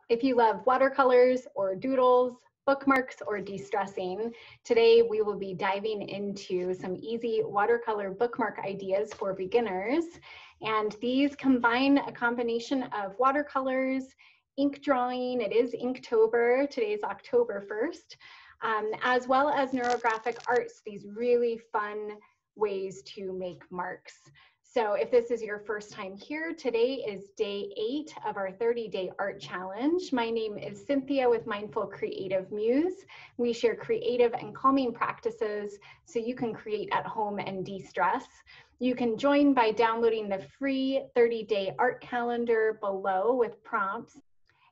If you love watercolors or doodles, bookmarks, or de-stressing, today we will be diving into some easy watercolor bookmark ideas for beginners. And these combine a combination of watercolors, ink drawing, it is Inktober, today is October 1st, as well as neurographic arts, these really fun ways to make marks. So if this is your first time here, today is day 8 of our 30-day art challenge. My name is Cynthia with Mindful Creative Muse. We share creative and calming practices so you can create at home and de-stress. You can join by downloading the free 30-day art calendar below with prompts.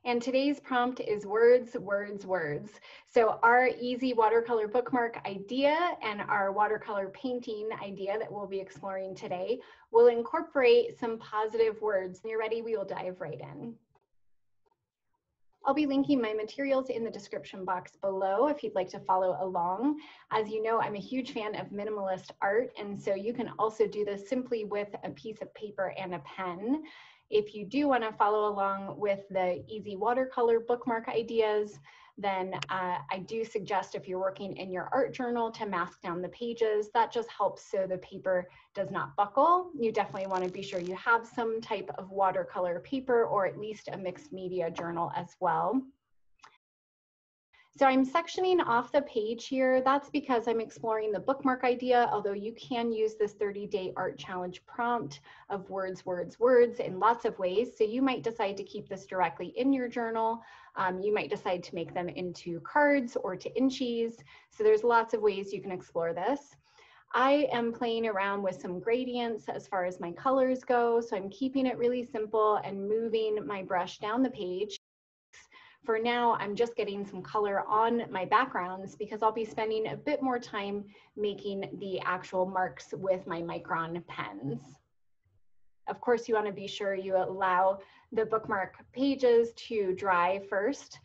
And today's prompt is words, words, words. So our easy watercolor bookmark idea and our watercolor painting idea that we'll be exploring today will incorporate some positive words. When you're ready, we will dive right in. I'll be linking my materials in the description box below if you'd like to follow along. As you know, I'm a huge fan of minimalist art, and so you can also do this simply with a piece of paper and a pen. If you do want to follow along with the easy watercolor bookmark ideas, then I do suggest if you're working in your art journal to mask down the pages. That just helps so the paper does not buckle. You definitely want to be sure you have some type of watercolor paper or at least a mixed media journal as well. So I'm sectioning off the page here. That's because I'm exploring the bookmark idea, although you can use this 30-day art challenge prompt of words, words, words in lots of ways. So you might decide to keep this directly in your journal. You might decide to make them into cards or to inchies. So there's lots of ways you can explore this. I am playing around with some gradients as far as my colors go. So I'm keeping it really simple and moving my brush down the page. For now, I'm just getting some color on my backgrounds because I'll be spending a bit more time making the actual marks with my micron pens. Of course, you want to be sure you allow the bookmark pages to dry first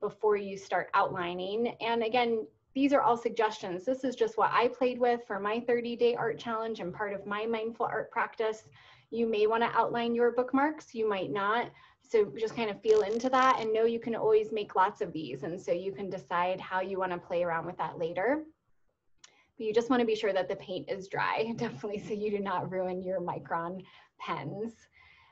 before you start outlining. And again, these are all suggestions. This is just what I played with for my 30-day art challenge and part of my mindful art practice. You may want to outline your bookmarks, you might not. So just kind of feel into that and know you can always make lots of these. And so you can decide how you want to play around with that later. But you just want to be sure that the paint is dry, definitely, so you do not ruin your micron pens.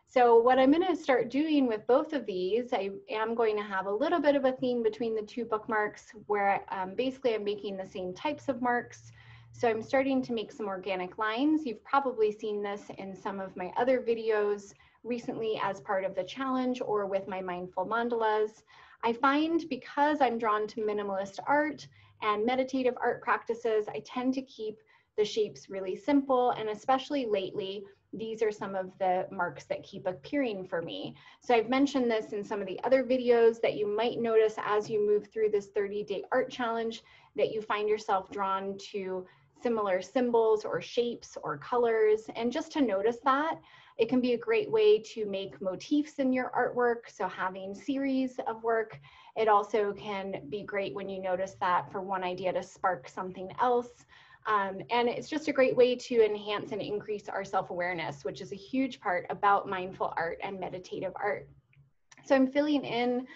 So what I'm going to start doing with both of these, I am going to have a little bit of a theme between the two bookmarks where basically I'm making the same types of marks. So I'm starting to make some organic lines. You've probably seen this in some of my other videos recently as part of the challenge or with my mindful mandalas. I find because I'm drawn to minimalist art and meditative art practices, I tend to keep the shapes really simple, and especially lately, these are some of the marks that keep appearing for me. So I've mentioned this in some of the other videos that you might notice as you move through this 30-day art challenge that you find yourself drawn to similar symbols or shapes or colors, and just to notice that. It can be a great way to make motifs in your artwork, so having series of work. It also can be great when you notice that for one idea to spark something else. And it's just a great way to enhance and increase our self-awareness, which is a huge part about mindful art and meditative art. So I'm filling in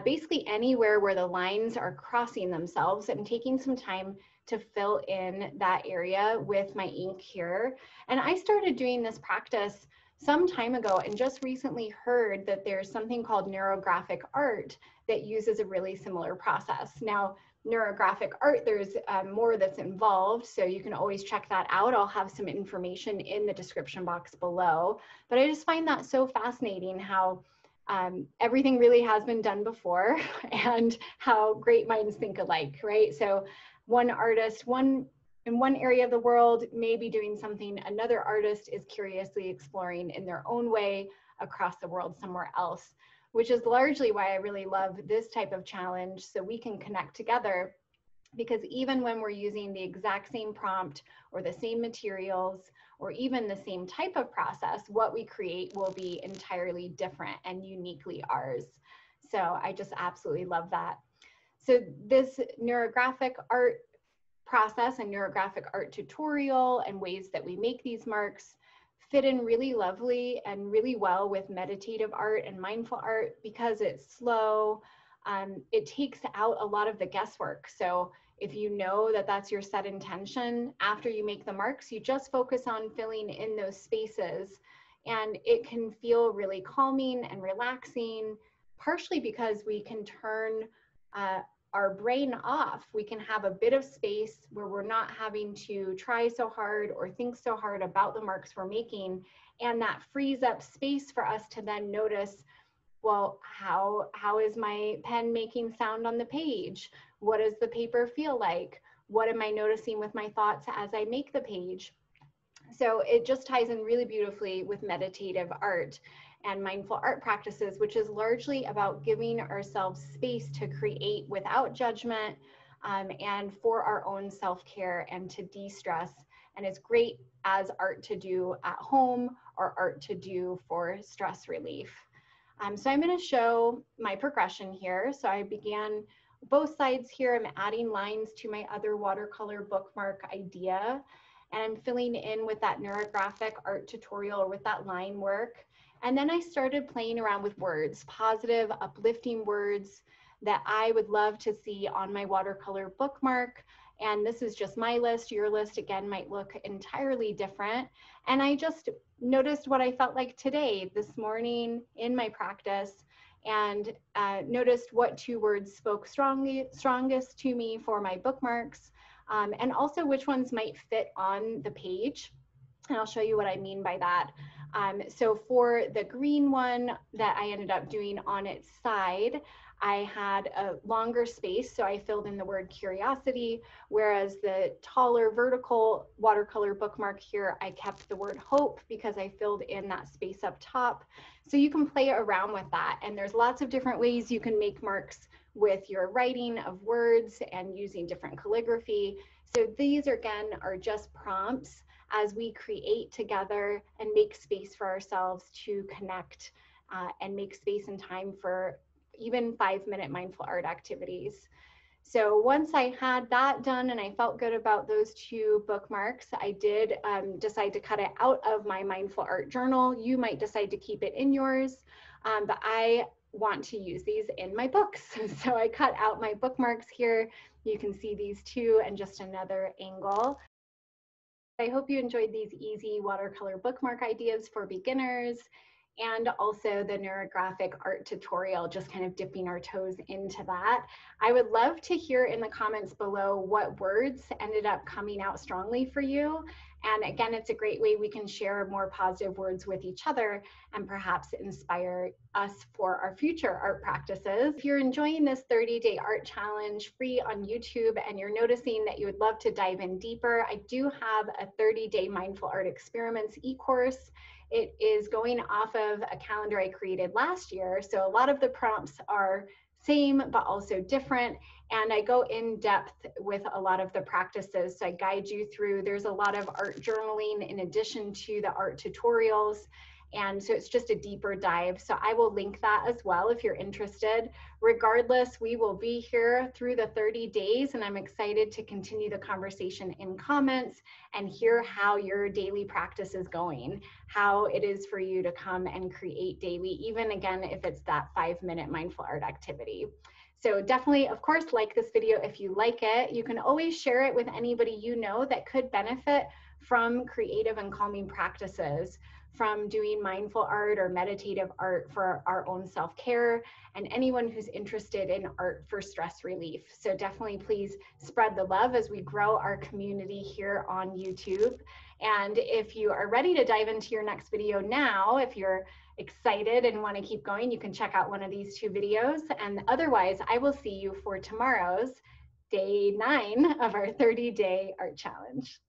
basically anywhere where the lines are crossing themselves and taking some time to fill in that area with my ink here. And I started doing this practice some time ago and just recently heard that there's something called neurographic art that uses a really similar process. Now, neurographic art, there's more that's involved, so you can always check that out. I'll have some information in the description box below. But I just find that so fascinating how everything really has been done before and how great minds think alike, right? So one artist, in one area of the world may be doing something another artist is curiously exploring in their own way across the world somewhere else, which is largely why I really love this type of challenge, so we can connect together, because even when we're using the exact same prompt or the same materials or even the same type of process, what we create will be entirely different and uniquely ours. So I just absolutely love that. So this neurographic art process and neurographic art tutorial and ways that we make these marks fit in really lovely and really well with meditative art and mindful art because it's slow. It takes out a lot of the guesswork. So if you know that that's your set intention, after you make the marks, you just focus on filling in those spaces. And it can feel really calming and relaxing, partially because we can turn our brain off. We can have a bit of space where we're not having to try so hard or think so hard about the marks we're making. And that frees up space for us to then notice, well, how is my pen making sound on the page? What does the paper feel like? What am I noticing with my thoughts as I make the page? So it just ties in really beautifully with meditative art and mindful art practices, which is largely about giving ourselves space to create without judgment, and for our own self-care and to de-stress. And it's great as art to do at home or art to do for stress relief. So I'm going to show my progression here. So I began both sides here. I'm adding lines to my other watercolor bookmark idea, and I'm filling in with that neurographic art tutorial or with that line work. And then I started playing around with words, positive, uplifting words that I would love to see on my watercolor bookmark. And this is just my list. Your list, again, might look entirely different. And I just noticed what I felt like today, this morning in my practice, and noticed what 2 words spoke strongest to me for my bookmarks, and also which ones might fit on the page. And I'll show you what I mean by that. So for the green one that I ended up doing on its side, I had a longer space, so I filled in the word curiosity, whereas the taller vertical watercolor bookmark here, I kept the word hope because I filled in that space up top. So you can play around with that, and there's lots of different ways you can make marks with your writing of words and using different calligraphy. So these, again, are just prompts as we create together and make space for ourselves to connect and make space and time for even 5-minute mindful art activities. So once I had that done and I felt good about those 2 bookmarks, I did decide to cut it out of my mindful art journal. You might decide to keep it in yours, but I want to use these in my books. So I cut out my bookmarks here. You can see these 2 and just another angle. I hope you enjoyed these easy watercolor bookmark ideas for beginners, and also the neurographic art tutorial, just kind of dipping our toes into that. I would love to hear in the comments below what words ended up coming out strongly for you. And again, it's a great way we can share more positive words with each other and perhaps inspire us for our future art practices. If you're enjoying this 30-day art challenge free on YouTube and you're noticing that you would love to dive in deeper, I do have a 30-day mindful art experiments e-course. It is going off of a calendar I created last year. So a lot of the prompts are same, but also different. And I go in depth with a lot of the practices. So I guide you through, there's a lot of art journaling in addition to the art tutorials. And so it's just a deeper dive. So I will link that as well if you're interested. Regardless, we will be here through the 30 days, and I'm excited to continue the conversation in comments and hear how your daily practice is going, how it is for you to come and create daily, even again, if it's that 5-minute mindful art activity. So definitely, of course, like this video if you like it. You can always share it with anybody you know that could benefit from creative and calming practices, from doing mindful art or meditative art for our own self-care, and anyone who's interested in art for stress relief. So definitely please spread the love as we grow our community here on YouTube. And if you are ready to dive into your next video now, if you're excited and want to keep going, you can check out one of these 2 videos. And otherwise, I will see you for tomorrow's day 9 of our 30-day art challenge.